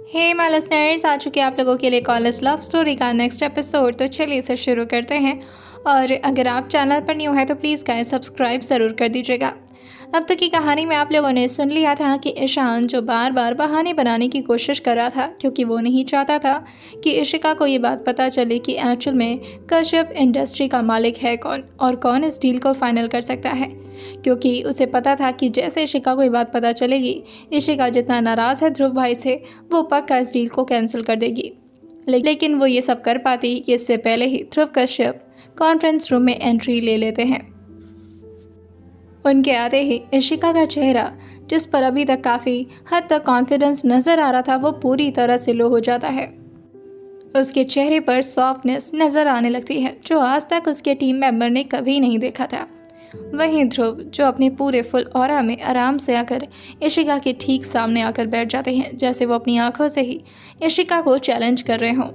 Hey my listeners, आ चुके आप लोगों के लिए कॉलेज लव स्टोरी का नेक्स्ट एपिसोड। तो चलिए इसे शुरू करते हैं। और अगर आप चैनल पर न्यू है तो प्लीज़ गाइस सब्सक्राइब ज़रूर कर दीजिएगा। अब तक की कहानी में आप लोगों ने सुन लिया था कि ईशान जो बार बार बहाने बनाने की कोशिश कर रहा था, क्योंकि वो नहीं चाहता था कि इशिका को ये बात पता चले कि एक्चुअल में कश्यप इंडस्ट्री का मालिक है कौन और कौन इस डील को फाइनल कर सकता है। क्योंकि उसे पता था कि जैसे इशिका को ये बात पता चलेगी, इशिका जितना नाराज़ है ध्रुव भाई से, वो पक्का इस डील को कैंसिल कर देगी। लेकिन वो ये सब कर पाती कि इससे पहले ही ध्रुव कश्यप कॉन्फ्रेंस रूम में एंट्री ले लेते हैं। उनके आते ही इशिका का चेहरा, जिस पर अभी तक काफ़ी हद तक कॉन्फिडेंस नज़र आ रहा था, वो पूरी तरह से लो हो जाता है। उसके चेहरे पर सॉफ्टनेस नज़र आने लगती है जो आज तक उसके टीम मेंबर ने कभी नहीं देखा था। वहीं ध्रुव जो अपने पूरे फुल ऑरा में आराम से आकर इशिका के ठीक सामने आकर बैठ जाते हैं, जैसे वो अपनी आंखों से ही इशिका को चैलेंज कर रहे हों।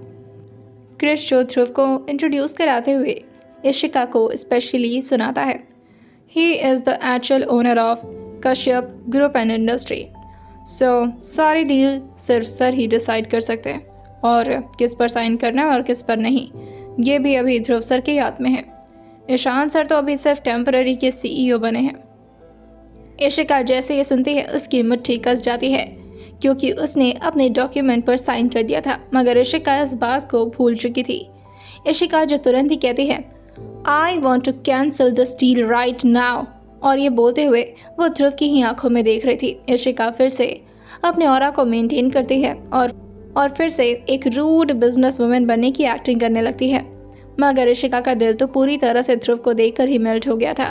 क्रिश जो ध्रुव को इंट्रोड्यूस कराते हुए इशिका को स्पेशली सुनाता है, he is the actual owner of Kashyap group and industry, so सारी डील सिर्फ सर ही डिसाइड कर सकते हैं, और किस पर साइन करना है और किस पर नहीं, ये भी अभी ध्रुव सर के हाथ में है। ईशान सर तो अभी सिर्फ टेम्पररी के सीईओ बने हैं। इशिका जैसे ये सुनती है उसकी मुट्ठी कस जाती है, क्योंकि उसने अपने डॉक्यूमेंट पर साइन कर दिया था, मगर इशिका इस बात को भूल चुकी थी। इशिका जो तुरंत ही कहती है, I want to cancel this deal right now, और ये बोलते हुए वो ध्रुव की ही आंखों में देख रही थी। इशिका फिर से अपने ऑरा को मेंटेन करती है और फिर से एक रूड बिजनेस वुमेन बनने की एक्टिंग करने लगती है, मगर इशिका का दिल तो पूरी तरह से ध्रुव को देखकर ही मेल्ट हो गया था।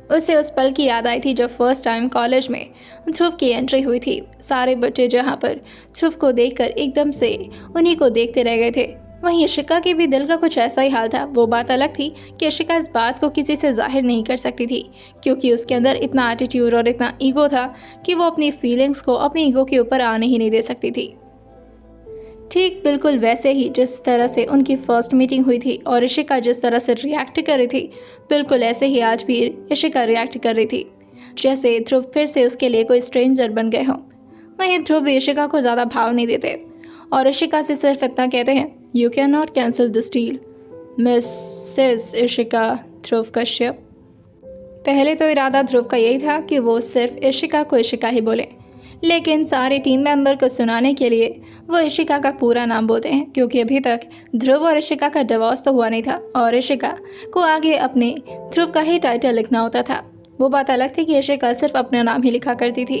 उसे उस पल की याद आई थी जब फर्स्ट टाइम कॉलेज में ध्रुव की एंट्री हुई थी। सारे बच्चे जहाँ पर ध्रुव को देखकर एकदम से उन्हीं को देखते रह गए थे, वहीं इशिका के भी दिल का कुछ ऐसा ही हाल था। वो बात अलग थी कि इशिका इस बात को किसी से जाहिर नहीं कर सकती थी, क्योंकि उसके अंदर इतना एटीट्यूड और इतना ईगो था कि वो अपनी फीलिंग्स को अपनी ईगो के ऊपर आने ही नहीं दे सकती थी। ठीक बिल्कुल वैसे ही जिस तरह से उनकी फर्स्ट मीटिंग हुई थी और इशिका जिस तरह से रिएक्ट कर रही थी, बिल्कुल ऐसे ही आज भी इशिका रिएक्ट कर रही थी, जैसे ध्रुव फिर से उसके लिए कोई स्ट्रेंजर बन गए हों। वहीं ध्रुव भी इशिका को ज़्यादा भाव नहीं देते और इशिका से सिर्फ इतना कहते हैं, you can not cancel this deal Mrs Ishika Dhruv Kashyap. पहले तो इरादा ध्रुव का यही था कि वो सिर्फ इशिका को इशिका ही बोले, लेकिन सारे टीम मेंबर को सुनाने के लिए वो इशिका का पूरा नाम बोलते हैं, क्योंकि अभी तक ध्रुव और इशिका का डिवोर्स तो हुआ नहीं था और इशिका को आगे अपने ध्रुव का ही टाइटल लिखना होता था। वो बात अलग थी कि इशिका सिर्फ अपना नाम ही लिखा करती थी।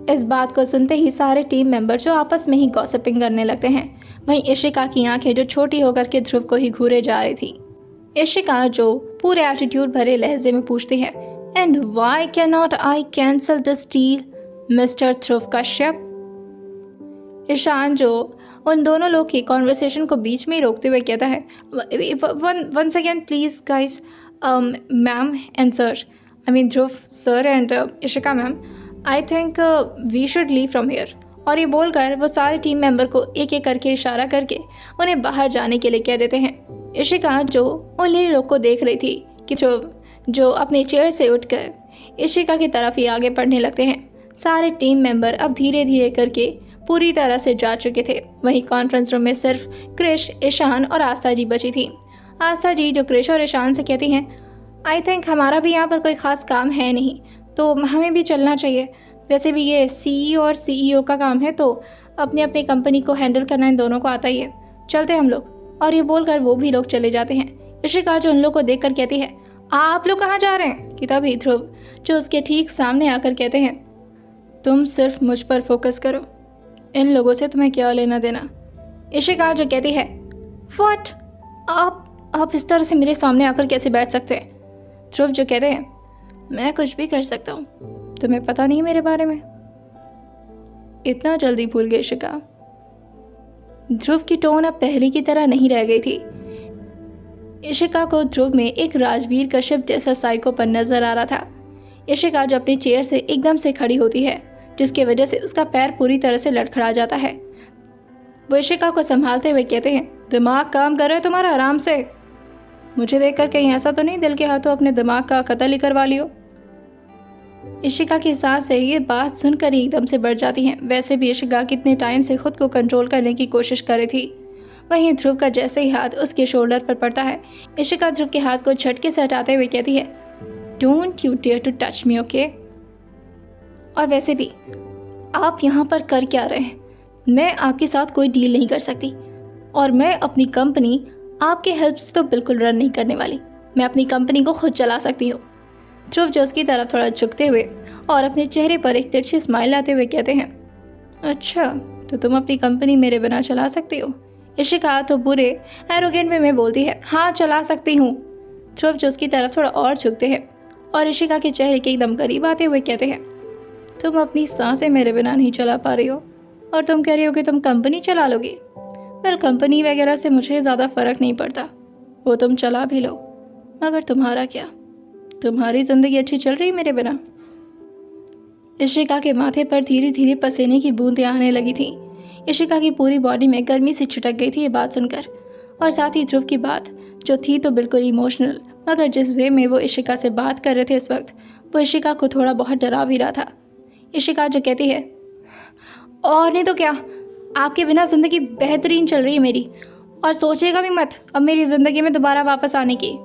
इस बात को सुनते ही सारे टीम मेंबर जो आपस में ही गॉसिपिंग करने लगते हैं। वहीं इशिका की आंखें जो छोटी होकर के ध्रुव को ही घूरे जा रही थी। इशिका जो पूरे एटीट्यूड भरे लहजे में पूछती है, and why can not I cancel this deal Mr Dhruv Kashyap. Ishaan जो उन दोनों लोग की कॉन्वर्सेशन को बीच में ही रोकते हुए कहता है, one second please guys, ma'am and sir, I mean Dhruv sir and Ishika ma'am, I think we should leave from here. और ये बोलकर वो सारे टीम मेंबर को एक एक करके इशारा करके उन्हें बाहर जाने के लिए कह देते हैं। इशिका जो उन्हीं लोग को देख रही थी कि ध्रुव जो अपने चेयर से उठकर इशिका की तरफ ही आगे बढ़ने लगते हैं। सारे टीम मेंबर अब धीरे धीरे करके पूरी तरह से जा चुके थे। वहीं कॉन्फ्रेंस रूम में सिर्फ क्रिश, ईशान और आस्था जी बची थी। आस्था जी जो क्रिश और ईशान से कहती हैं, आई थिंक हमारा भी यहाँ पर कोई ख़ास काम है नहीं, तो हमें भी चलना चाहिए। वैसे भी ये सीईओ और सीईओ का काम है, तो अपनी अपनी कंपनी को हैंडल करना इन दोनों को आता ही है, चलते हम लोग। और ये बोलकर वो भी लोग चले जाते हैं। इशिका जो उन लोग को देखकर कहती है, आप लोग कहाँ जा रहे हैं? कि तभी ध्रुव जो उसके ठीक सामने आकर कहते हैं, तुम सिर्फ मुझ पर फोकस करो, इन लोगों से तुम्हें क्या लेना देना। इशिका जो कहती है, व्हाट, आप इस तरह से मेरे सामने आकर कैसे बैठ सकते हैं? ध्रुव जो कहते हैं, मैं कुछ भी कर सकता हूँ, तुम्हें पता नहीं मेरे बारे में। इतना जल्दी भूल गई इशिका। ध्रुव की टोन अब पहले की तरह नहीं रह गई थी। इशिका को ध्रुव में एक राजवीर कश्यप जैसा साइकोपन नजर आ रहा था। इशिका जो अपनी चेयर से एकदम से खड़ी होती है, जिसकी वजह से उसका पैर पूरी तरह से लड़खड़ा जाता है। वो इशिका को संभालते हुए कहते हैं, दिमाग काम कर रहा है तुम्हारा, आराम से। मुझे देखकर कहीं ऐसा तो नहीं दिल के हाथों अपने दिमाग का कत्ल ही करवा लियो। इशिका की सांस से ये बात सुनकर ही एकदम से बढ़ जाती हैं। वैसे भी इशिका कितने टाइम से खुद को कंट्रोल करने की कोशिश कर रही थी। वहीं ध्रुव का जैसे ही हाथ उसके शोल्डर पर पड़ता है, इशिका ध्रुव के हाथ को झटके से हटाते हुए कहती है, don't you dare to touch me, okay? और वैसे भी आप यहाँ पर कर क्या रहे हैं? मैं आपके साथ कोई डील नहीं कर सकती और मैं अपनी कंपनी आपके हेल्प से तो बिल्कुल रन नहीं करने वाली। मैं अपनी कंपनी को खुद चला सकती हूँ। ध्रुव जो उसकी तरफ थोड़ा झुकते हुए और अपने चेहरे पर एक तिरछी स्माइल लाते हुए कहते हैं, अच्छा तो तुम अपनी कंपनी मेरे बिना चला सकती हो? इशिका तो बुरे एरोगेंट वे में बोलती है, हाँ चला सकती हूँ। ध्रुव जो उसकी तरफ थोड़ा और झुकते हैं और इशिका के चेहरे के एकदम करीब आते हुए कहते हैं, तुम अपनी सांसें मेरे बिना नहीं चला पा रही हो और तुम कह रही हो कि तुम कंपनी चला लोगी। वेल, कंपनी वगैरह से मुझे ज़्यादा फ़र्क नहीं पड़ता, वो तुम चला भी लो, मगर तुम्हारा क्या? तुम्हारी ज़िंदगी अच्छी चल रही मेरे बिना? इशिका के माथे पर धीरे धीरे पसीने की बूंदें आने लगी थी। इशिका की पूरी बॉडी में गर्मी से छिटक गई थी ये बात सुनकर, और साथ ही ध्रुव की बात जो थी तो बिल्कुल इमोशनल, मगर जिस वे में वो इशिका से बात कर रहे थे इस वक्त, वो इशिका को थोड़ा बहुत डरा भी रहा था। इशिका जो कहती है, और नहीं तो क्या, आपके बिना ज़िंदगी बेहतरीन चल रही है मेरी, और सोचेगा भी मत अब मेरी ज़िंदगी में दोबारा वापस आने की।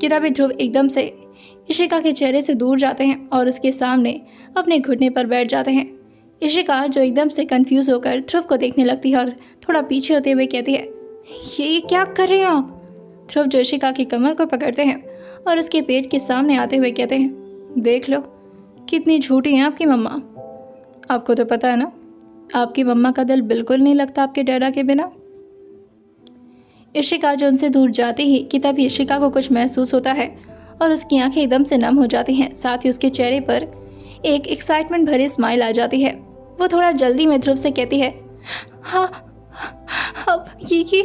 कि तभी ध्रुव एकदम से इशिका के चेहरे से दूर जाते हैं और उसके सामने अपने घुटने पर बैठ जाते हैं। इशिका जो एकदम से कंफ्यूज होकर ध्रुव को देखने लगती है और थोड़ा पीछे होते हुए कहती है, ये क्या कर रहे हैं आप? ध्रुव जो इशिका की कमर को पकड़ते हैं और उसके पेट के सामने आते हुए कहते हैं, देख लो कितनी झूठी हैं आपकी मम्मा। आपको तो पता है ना, आपकी मम्मा का दिल बिल्कुल नहीं लगता आपके डैडा के बिना। इशिका जो उनसे दूर जाती ही कि तभी इशिका को कुछ महसूस होता है और उसकी आंखें एकदम से नम हो जाती हैं। साथ ही उसके चेहरे पर एक एक्साइटमेंट भरी स्माइल आ जाती है। वो थोड़ा जल्दी में ध्रुव से कहती है, हाँ अब ये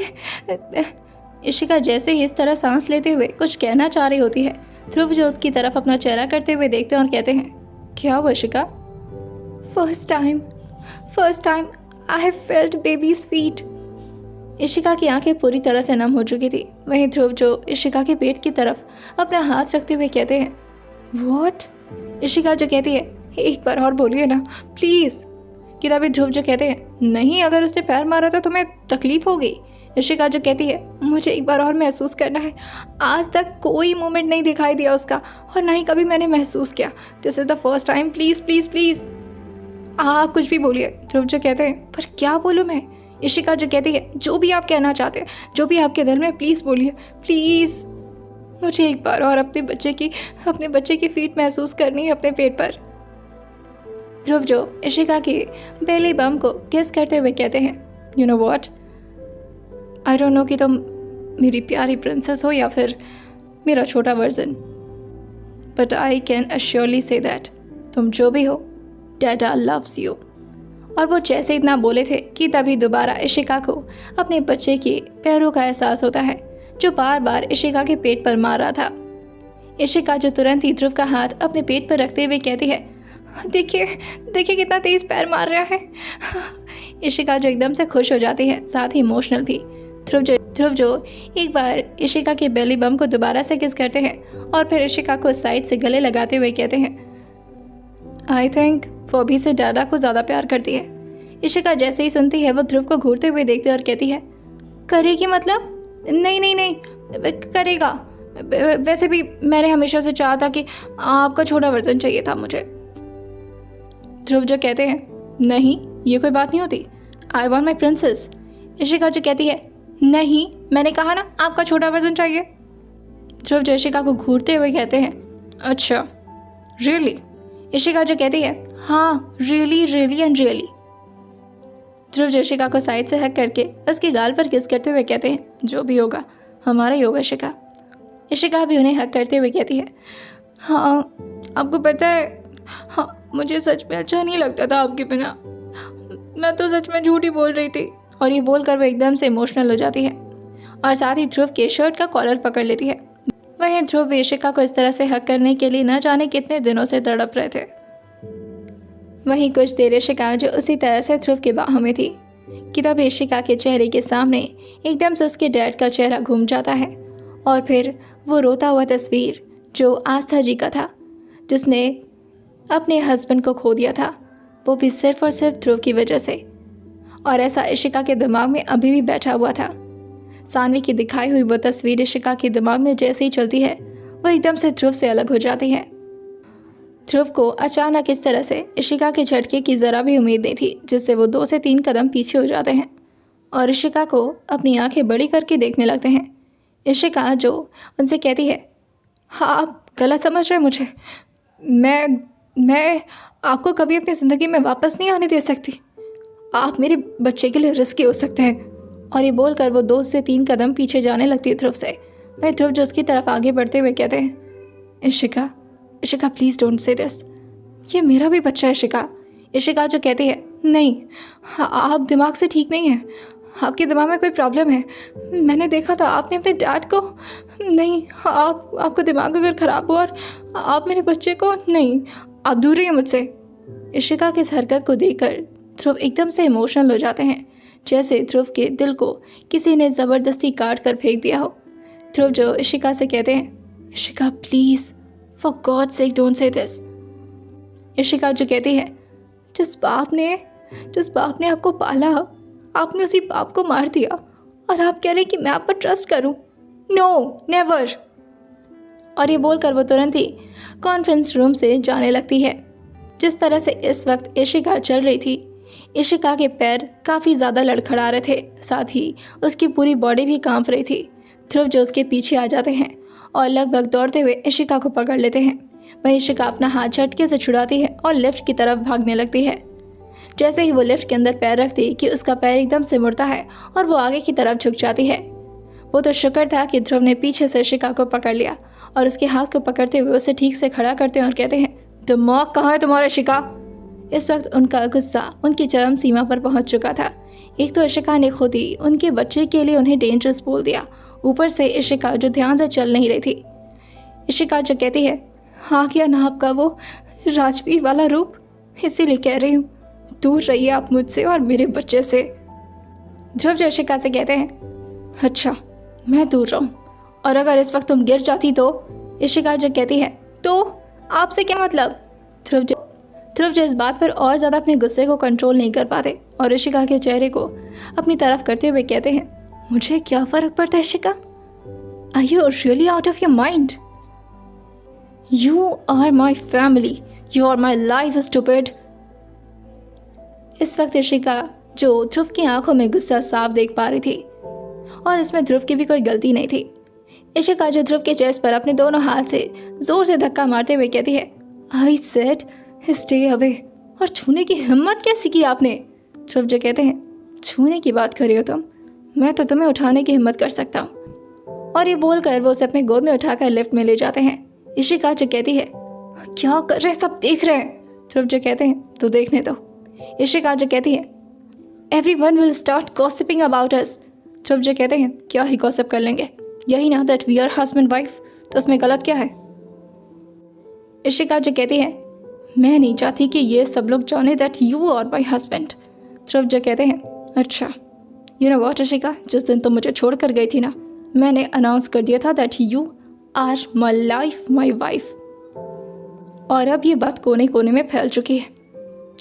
इशिका जैसे ही इस तरह सांस लेते हुए कुछ कहना चाह रही होती है, ध्रुव जो उसकी तरफ अपना चेहरा करते हुए देखते हैं और कहते हैं, क्या हुआ Ishika? First time I have felt babies feet. Ishika की आंखें पूरी तरह से नम हो चुकी थी। वहीं ध्रुव जो इशिका के पेट की तरफ अपना हाथ रखते हुए कहते हैं, व्हाट? इशिका जो कहती है, एक बार और बोलिए ना प्लीज़। कि तभी ध्रुव जो कहते हैं, नहीं अगर उसने पैर मारा तो तुम्हें तकलीफ होगी। इशिका जो कहती है, मुझे एक बार और महसूस करना है। आज तक कोई मोमेंट नहीं दिखाई दिया उसका और ना ही कभी मैंने महसूस किया। This is the first time, please please please. आप कुछ भी बोलिए। ध्रुव जो कहते हैं, पर क्या बोलूँ मैं? इशिका जो कहती है, जो भी आप कहना चाहते हैं, जो भी आपके दिल में, प्लीज़ बोलिए प्लीज़। मुझे एक बार और अपने बच्चे की फीट महसूस करनी है अपने पेट पर। ध्रुव जो इशिका के बेली बम को किस करते हुए कहते हैं, you know what, I don't know कि तुम मेरी प्यारी प्रिंसेस हो या फिर मेरा छोटा version, but I can assuredly say that तुम जो भी हो, डैडा लव्स यू। और वो जैसे इतना बोले थे कि तभी दोबारा इशिका को अपने बच्चे के पैरों का एहसास होता है जो बार बार इशिका के पेट पर मार रहा था। इशिका जो तुरंत ही ध्रुव का हाथ अपने पेट पर रखते हुए कहती है, देखिए देखिए कितना तेज पैर मार रहा है। इशिका जो एकदम से खुश हो जाती है, साथ ही इमोशनल भी। ध्रुव जो एक बार इशिका के बेली बम को दोबारा से किस करते हैं और फिर इशिका को साइड से गले लगाते हुए कहते हैं, आई थिंक वो अभी से डैडा को ज़्यादा प्यार करती है। इशिका जैसे ही सुनती है वो ध्रुव को घूरते हुए देखती है और कहती है, करेगी मतलब? नहीं करेगा। वैसे भी मैंने हमेशा से चाहा था कि आपका छोटा वर्जन चाहिए था मुझे। ध्रुव जो कहते हैं, नहीं ये कोई बात नहीं होती, I want my princess. Ishika जो कहती है, नहीं मैंने कहा ना आपका छोटा वर्जन चाहिए। ध्रुव जो इशिका को घूरते हुए कहते हैं, अच्छा रियली? इशिका जो कहती है, हाँ रियली एंड रियली। ध्रुव जो इशिका को साइड से हक करके उसके गाल पर किस करते हुए कहते हैं, जो भी होगा हमारा ही होगा इशिका। इशिका भी उन्हें हक करते हुए कहती है, हाँ आपको पता है, हाँ मुझे सच में अच्छा नहीं लगता था आपके बिना, मैं तो सच में झूठ ही बोल रही थी। और ये बोलकर वो एकदम से इमोशनल हो जाती है और साथ ही ध्रुव के शर्ट का कॉलर पकड़ लेती है। वहीं ध्रुव इशिका को इस तरह से हक करने के लिए न जाने कितने दिनों से तड़प रहे थे। वहीं कुछ देर इशिका जो उसी तरह से ध्रुव के बाहों में थी कि तब इशिका के चेहरे के सामने एकदम से उसके डैड का चेहरा घूम जाता है और फिर वो रोता हुआ तस्वीर जो आस्था जी का था, जिसने अपने हस्बैंड को खो दिया था, वो भी सिर्फ और सिर्फ ध्रुव की वजह से। और ऐसा इशिका के दिमाग में अभी भी बैठा हुआ था। सानवी की दिखाई हुई वो तस्वीर इशिका के दिमाग में जैसे ही चलती है, वो एकदम से ध्रुव से अलग हो जाती है। ध्रुव को अचानक इस तरह से इशिका के झटके की ज़रा भी उम्मीद नहीं थी, जिससे वो 2 से 3 कदम पीछे हो जाते हैं और इशिका को अपनी आंखें बड़ी करके देखने लगते हैं। इशिका जो उनसे कहती है, हाँ आप गलत समझ रहे हैं मुझे, मैं आपको कभी अपनी ज़िंदगी में वापस नहीं आने दे सकती, आप मेरे बच्चे के लिए रिस्की हो सकते हैं। और ये बोलकर वो 2 से 3 कदम पीछे जाने लगती है ध्रुव से। मैं ध्रुव जो उसकी तरफ आगे बढ़ते हुए कहते हैं, Ishika Ishika please don't say this, ये मेरा भी बच्चा है इशिका। इशिका जो कहती है, नहीं हाँ, आप दिमाग से ठीक नहीं हैं, आपके दिमाग में कोई प्रॉब्लम है, मैंने देखा था आपने अपने डैड को, नहीं आपका दिमाग अगर ख़राब हुआ और आप मेरे बच्चे को, नहीं आप दूर रहिए मुझसे। इशिका की इस हरकत को देखकर ध्रुव एकदम से इमोशनल हो जाते हैं, जैसे ध्रुव के दिल को किसी ने ज़बरदस्ती काट कर फेंक दिया हो। ध्रुव जो इशिका से कहते हैं, Ishika please for God sake don't say this. Ishika जो कहती है, जिस बाप ने आपको पाला, आपने उसी बाप को मार दिया और आप कह रहे हैं कि मैं आप पर ट्रस्ट करूं? No never. और ये बोलकर वो तुरंत ही कॉन्फ्रेंस रूम से जाने लगती है। जिस तरह से इस वक्त इशिका चल रही थी, इशिका के पैर काफ़ी ज़्यादा लड़खड़ा रहे थे, साथ ही उसकी पूरी बॉडी भी कांप रही थी। ध्रुव जो उसके पीछे आ जाते हैं और लगभग दौड़ते हुए इशिका को पकड़ लेते हैं। वहीं इशिका अपना हाथ झटके से छुड़ाती है और लिफ्ट की तरफ भागने लगती है। जैसे ही वो लिफ्ट के अंदर पैर रखती कि उसका पैर एकदम से मुड़ता है और वो आगे की तरफ झुक जाती है। वो तो शुक्र था कि ध्रुव ने पीछे से इशिका को पकड़ लिया और उसके हाथ को पकड़ते हुए उसे ठीक से खड़ा करते हैं और कहते हैं, दिमाग कहाँ है तुम्हारा इशिका? इस वक्त उनका गुस्सा उनकी चरम सीमा पर पहुंच चुका था। एक तो इशिका ने खुद ही उनके बच्चे के लिए उन्हें डेंजरस बोल दिया, ऊपर से इशिका जो ध्यान से चल नहीं रही थी। इशिका जो कहती है, हाँ क्या ना आपका वो राजवीर वाला रूप, इसीलिए कह रही हूँ दूर रहिए आप मुझसे और मेरे बच्चे से। ध्रुव जो इशिका से कहते हैं, अच्छा मैं दूर रहूँ और अगर इस वक्त तुम गिर जाती तो? इशिका जो कहती है, तो आपसे क्या मतलब? ध्रुव जो इस बात पर और ज़्यादा अपने गुस्से को कंट्रोल नहीं कर पाते और इशिका के चेहरे को अपनी तरफ करते हुए कहते हैं, मुझे क्या फ़र्क पड़ता है Ishika? Are you really out of your mind? You are my family, you are my life stupid. इस वक्त इशिका जो ध्रुव की आंखों में गुस्सा साफ देख पा रही थी और इसमें ध्रुव की भी कोई गलती नहीं थी। इशिका जो ध्रुव के चेस्ट पर अपने दोनों हाथ से ज़ोर से धक्का मारते हुए कहती है, आई सेड स्टे अवे। और छूने की हिम्मत कैसी की आपने? ध्रुव जो कहते हैं, छूने की बात कर रही हो तुम? मैं तो तुम्हें उठाने की हिम्मत कर सकता हूँ। और ये बोलकर वो उसे अपने गोद में उठाकर लिफ्ट में ले जाते हैं। इशिका जो कहती है, क्या कर रहे हैं, सब देख रहे हैं। ध्रुव जो कहते हैं, तो देखने दो। इशिका जो कहती है, everyone will start gossiping about us. Dhruv जो कहते हैं, क्या ही गॉसिप कर लेंगे, यही ना that we are husband wife, तो उसमें गलत क्या है? इशिका जो कहती है, मैं नहीं चाहती कि ये सब लोग जाने that you are my husband. Dhruv जो कहते हैं, अच्छा यू नो व्हाट इशिका, जिस दिन तुम मुझे छोड़ कर गई थी ना, मैंने अनाउंस कर दिया था that you are my life my wife, और अब ये बात कोने कोने में फैल चुकी है,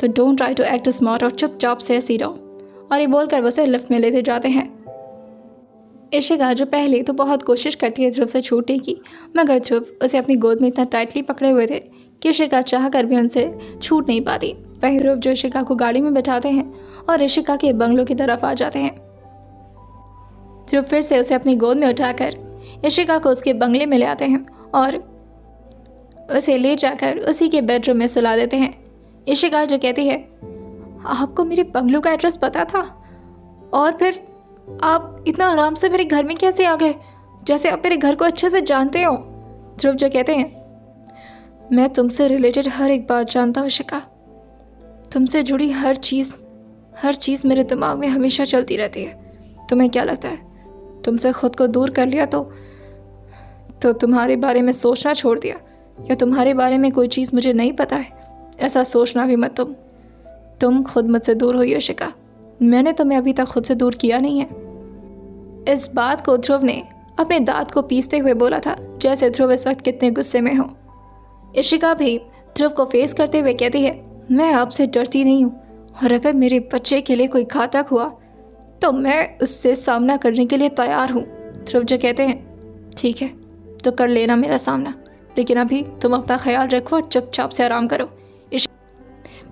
तो don't try to act smart और चुपचाप से ऐसे रहो। और ये बोलकर वो उसे लिफ्ट में लेते जाते हैं। इशिका जो पहले तो बहुत कोशिश करती है ध्रुव से छूटने की, मगर ध्रुव उसे अपनी गोद में इतना टाइटली पकड़े हुए थे कि इशिका चाह कर भी उनसे छूट नहीं पाती। वही ध्रुव जो इशिका को गाड़ी में बैठाते हैं और इशिका के बंगलों की तरफ आ जाते हैं। ध्रुव फिर से उसे अपनी गोद में उठाकर इशिका को उसके बंगले में ले आते हैं और उसे ले जाकर उसी के बेडरूम में सुला देते हैं। इशिका जो कहती है, आपको मेरे बंगलों का एड्रेस पता था और फिर आप इतना आराम से मेरे घर में कैसे आ गए, जैसे आप मेरे घर को अच्छे से जानते हो। ध्रुव जो कहते हैं, मैं तुमसे रिलेटेड हर एक बात जानता हूँ इशिका, तुमसे जुड़ी हर चीज़ मेरे दिमाग में हमेशा चलती रहती है। तुम्हें क्या लगता है तुमसे खुद को दूर कर लिया तो तुम्हारे बारे में सोचना छोड़ दिया, या तुम्हारे बारे में कोई चीज़ मुझे नहीं पता है, ऐसा सोचना भी मत। तुम खुद मुझसे दूर हुई हो शिका, मैंने तुम्हें अभी तक खुद से दूर किया नहीं है। इस बात को ध्रुव ने अपने दांत को पीसते हुए बोला था, जैसे ध्रुव इस वक्त कितने गुस्से में हो। इशिका भी ध्रुव को फेस करते हुए कहती है, मैं आपसे डरती नहीं हूँ, और अगर मेरे बच्चे के लिए कोई घातक हुआ तो मैं उससे सामना करने के लिए तैयार हूँ। ध्रुव जो कहते हैं, ठीक है तो कर लेना मेरा सामना, लेकिन अभी तुम अपना ख्याल रखो और चुपचाप से आराम करो।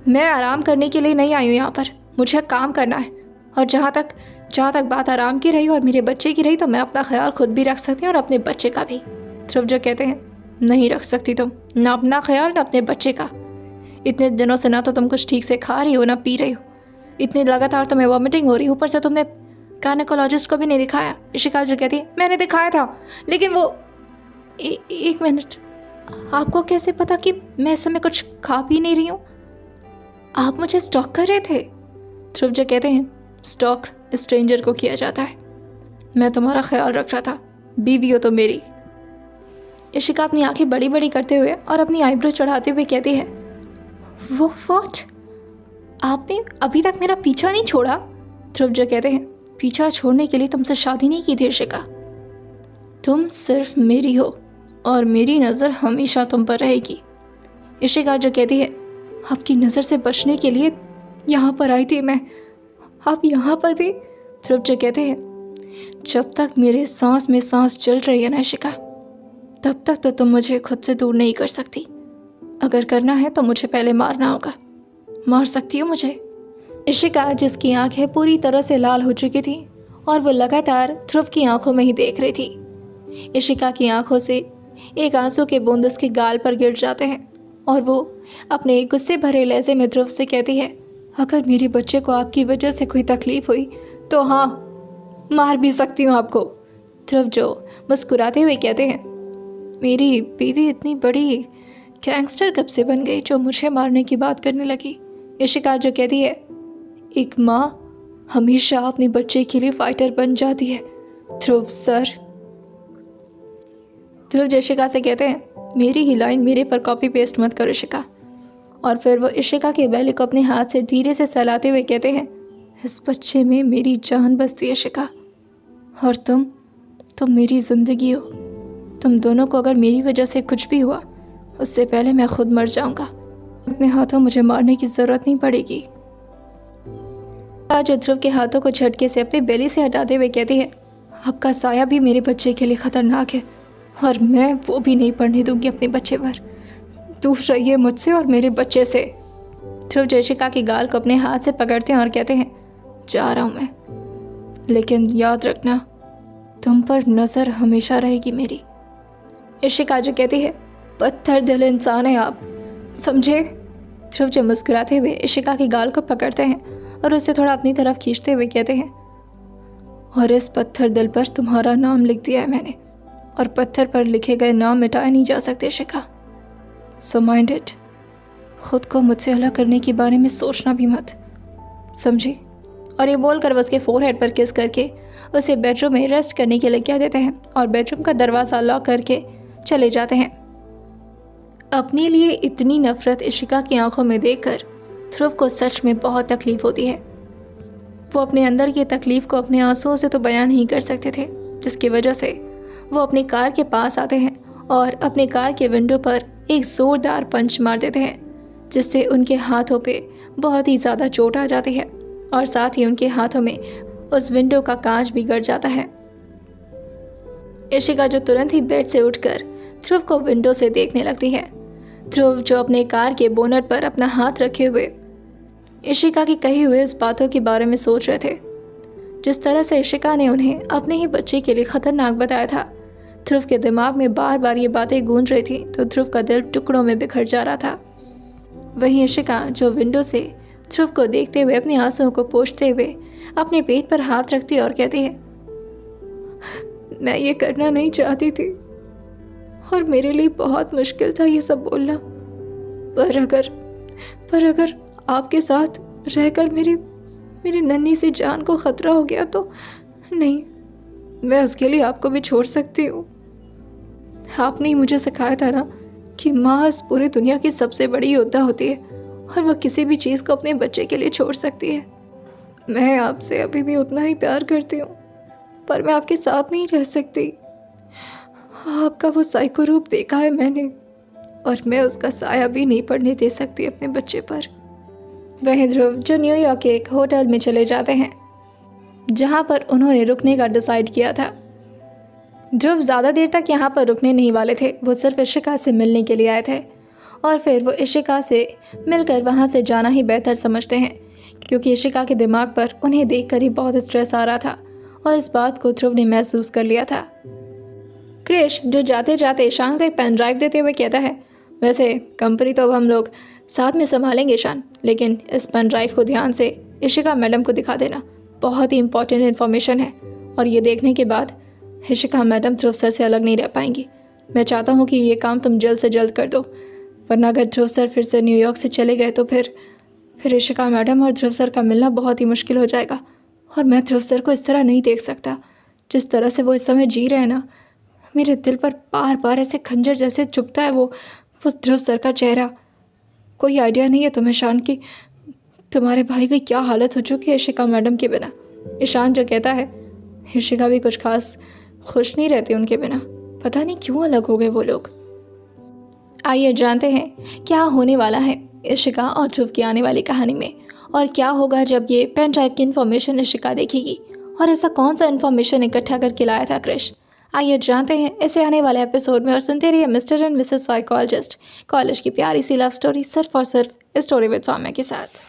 मैं आराम करने के लिए नहीं आई हूँ यहाँ पर, मुझे काम करना है। और जहाँ तक बात आराम की रही और मेरे बच्चे की रही, तो मैं अपना ख्याल खुद भी रख सकती हूँ और अपने बच्चे का भी। ध्रुव जो कहते हैं, नहीं रख सकती तुम, ना अपना ख्याल ना अपने बच्चे का। इतने दिनों से ना तो तुम कुछ ठीक से खा रही हो ना पी रही हो, इतनी लगातार तुम्हें वॉमिटिंग हो रही, ऊपर से तुमने गायनेकोलॉजिस्ट को भी नहीं दिखाया। इशिका जो कहती है, मैंने दिखाया था, लेकिन वो एक मिनट, आपको कैसे पता कि मैं इस समय कुछ खा भी नहीं रही हूँ? आप मुझे स्टॉक कर रहे थे? ध्रुव जो कहते हैं, स्टॉक स्ट्रेंजर को किया जाता है, मैं तुम्हारा ख्याल रख रहा था, बीवी हो तो मेरी। इशिका अपनी आंखें बड़ी बड़ी करते हुए और अपनी आईब्रो चढ़ाते हुए कहती है, वो व्हाट, आपने अभी तक मेरा पीछा नहीं छोड़ा? ध्रुव जो कहते हैं, पीछा छोड़ने के लिए तुमसे शादी नहीं की थी इशिका, तुम सिर्फ मेरी हो और मेरी नज़र हमेशा तुम पर रहेगी। इशिका जो कहती है, आपकी नज़र से बचने के लिए यहाँ पर आई थी मैं, आप यहाँ पर भी? ध्रुव जो कहते हैं, जब तक मेरे सांस में सांस चल रही है ना इशिका, तब तक तो तुम मुझे खुद से दूर नहीं कर सकती। अगर करना है तो मुझे पहले मारना होगा। मार सकती हो मुझे? इशिका, जिसकी आंखें पूरी तरह से लाल हो चुकी थी और वो लगातार ध्रुव की आंखों में ही देख रही थी। इशिका की आंखों से एक आंसू के बूंद उसके गाल पर गिर जाते हैं और वो अपने गुस्से भरे लहजे में ध्रुव से कहती है, अगर मेरे बच्चे को आपकी वजह से कोई तकलीफ हुई तो हाँ, मार भी सकती हूँ आपको। ध्रुव जो मुस्कुराते हुए कहते हैं, मेरी बीवी इतनी बड़ी गैंगस्टर कब से बन गई जो मुझे मारने की बात करने लगी? इशिका जो कहती है, एक माँ हमेशा अपने बच्चे के लिए फाइटर बन जाती है ध्रुव सर। ध्रुव इशिका से कहते हैं, मेरी ही लाइन मेरे पर कॉपी पेस्ट मत करो इशिका। और फिर वो इशिका के बैले को अपने हाथ से धीरे से सहलाते हुए कहते हैं, इस बच्चे में मेरी जान बसती है इशिका, और तुम मेरी ज़िंदगी हो। तुम दोनों को अगर मेरी वजह से कुछ भी हुआ, उससे पहले मैं खुद मर जाऊंगा। अपने हाथों मुझे मारने की ज़रूरत नहीं पड़ेगी। आज ध्रुव के हाथों को झटके से अपनी बेली से हटाते हुए कहती है, आपका साया भी मेरे बच्चे के लिए ख़तरनाक है और मैं वो भी नहीं पढ़ने दूंगी अपने बच्चे पर। दूर रहिए मुझसे और मेरे बच्चे से। ध्रुव इशिका की गाल को अपने हाथ से पकड़ते हैं और कहते हैं, जा रहा हूँ मैं, लेकिन याद रखना तुम पर नज़र हमेशा रहेगी मेरी। इशिका जो कहती है, पत्थर दिल इंसान है आप, समझे? ध्रुव जो मुस्कुराते हुए इशिका की गाल को पकड़ते हैं और उसे थोड़ा अपनी तरफ खींचते हुए कहते हैं, और इस पत्थर दिल पर तुम्हारा नाम लिख दिया है मैंने, और पत्थर पर लिखे गए नाम मिटाए नहीं जा सकते इशिका। सो माइंड इट, खुद को मुझसे अलग करने के बारे में सोचना भी मत, समझी? और ये बोलकर वो उसके फोरहेड पर किस करके उसे बेडरूम में रेस्ट करने के लिए कह देते हैं और बेडरूम का दरवाज़ा लॉक करके चले जाते हैं। अपने लिए इतनी नफरत इशिका की आंखों में देखकर ध्रुव को सच में बहुत तकलीफ होती है। वो अपने अंदर की तकलीफ को अपने आंसुओं से तो बयान नहीं कर सकते थे, जिसकी वजह से वो अपनी कार के पास आते हैं और अपने कार के विंडो पर एक ज़ोरदार पंच मार देते हैं, जिससे उनके हाथों पे बहुत ही ज़्यादा चोट आ जाती है और साथ ही उनके हाथों में उस विंडो का कांच भी गिर जाता है। इशिका जो तुरंत ही बेड से उठकर ध्रुव को विंडो से देखने लगती है। ध्रुव जो अपने कार के बोनट पर अपना हाथ रखे हुए इशिका की कही हुए उस बातों के बारे में सोच रहे थे। जिस तरह से इशिका ने उन्हें अपने ही बच्चे के लिए खतरनाक बताया था, ध्रुव के दिमाग में बार बार ये बातें गूंज रही थी, तो ध्रुव का दिल टुकड़ों में बिखर जा रहा था। वहीं इशिका जो विंडो से ध्रुव को देखते हुए अपने आंसुओं को पोंछते हुए अपने पेट पर हाथ रखती और कहती है, मैं ये करना नहीं चाहती थी और मेरे लिए बहुत मुश्किल था ये सब बोलना, पर अगर आपके साथ रहकर मेरी नन्ही सी जान को खतरा हो गया तो नहीं, मैं उसके लिए आपको भी छोड़ सकती हूँ। आपने ही मुझे सिखाया था ना कि माँ इस पूरी दुनिया की सबसे बड़ी योद्धा होती है और वह किसी भी चीज़ को अपने बच्चे के लिए छोड़ सकती है। मैं आपसे अभी भी उतना ही प्यार करती हूँ, पर मैं आपके साथ नहीं रह सकती। आपका वो साइको रूप देखा है मैंने, और मैं उसका साया भी नहीं पड़ने दे सकती अपने बच्चे पर। वहीं ध्रुव जो न्यूयॉर्क के एक होटल में चले जाते हैं जहां पर उन्होंने रुकने का डिसाइड किया था। ध्रुव ज़्यादा देर तक यहाँ पर रुकने नहीं वाले थे, वो सिर्फ इशिका से मिलने के लिए आए थे और फिर वो इशिका से मिलकर वहाँ से जाना ही बेहतर समझते हैं क्योंकि इशिका के दिमाग पर उन्हें देखकर ही बहुत स्ट्रेस आ रहा था और इस बात को ध्रुव ने महसूस कर लिया था। क्रिश जो जाते जाते ईशान को एक पेन ड्राइव देते हुए कहता है, वैसे कंपनी तो अब हम लोग साथ में संभालेंगे ईशान, लेकिन इस पेन ड्राइव को ध्यान से इशिका मैडम को दिखा देना, बहुत ही इंपॉर्टेंट इन्फॉर्मेशन है और ये देखने के बाद इशिका मैडम ध्रुव सर से अलग नहीं रह पाएंगी। मैं चाहता हूँ कि ये काम तुम जल्द से जल्द कर दो, वरना अगर ध्रुव सर फिर से न्यूयॉर्क से चले गए तो फिर इशिका मैडम और ध्रुव सर का मिलना बहुत ही मुश्किल हो जाएगा और मैं ध्रुव सर को इस तरह नहीं देख सकता। जिस तरह से वो इस समय जी रहे हैं ना, मेरे दिल पर बार बार ऐसे खंजर जैसे चुभता है वो ध्रुव सर का चेहरा। कोई आइडिया नहीं है तुम्हें ईशान की तुम्हारे भाई की क्या हालत हो चुकी है इशिका मैडम के बिना। ईशान जो कहता है, इशिका भी कुछ खास खुश नहीं रहती उनके बिना, पता नहीं क्यों अलग हो गए वो लोग। आइए जानते हैं क्या होने वाला है इशिका और ध्रुव की आने वाली कहानी में और क्या होगा जब ये पेन ड्राइव की इन्फॉर्मेशन इशिका देखेगी और ऐसा कौन सा इन्फॉर्मेशन इकट्ठा करके लाया था क्रिश। आइए जानते हैं इसे आने वाले एपिसोड में और सुनते रहिए mister and Mrs psychologist, college की प्यारी सी लव स्टोरी सिर्फ और सिर्फ स्टोरी विद सौम्या के साथ।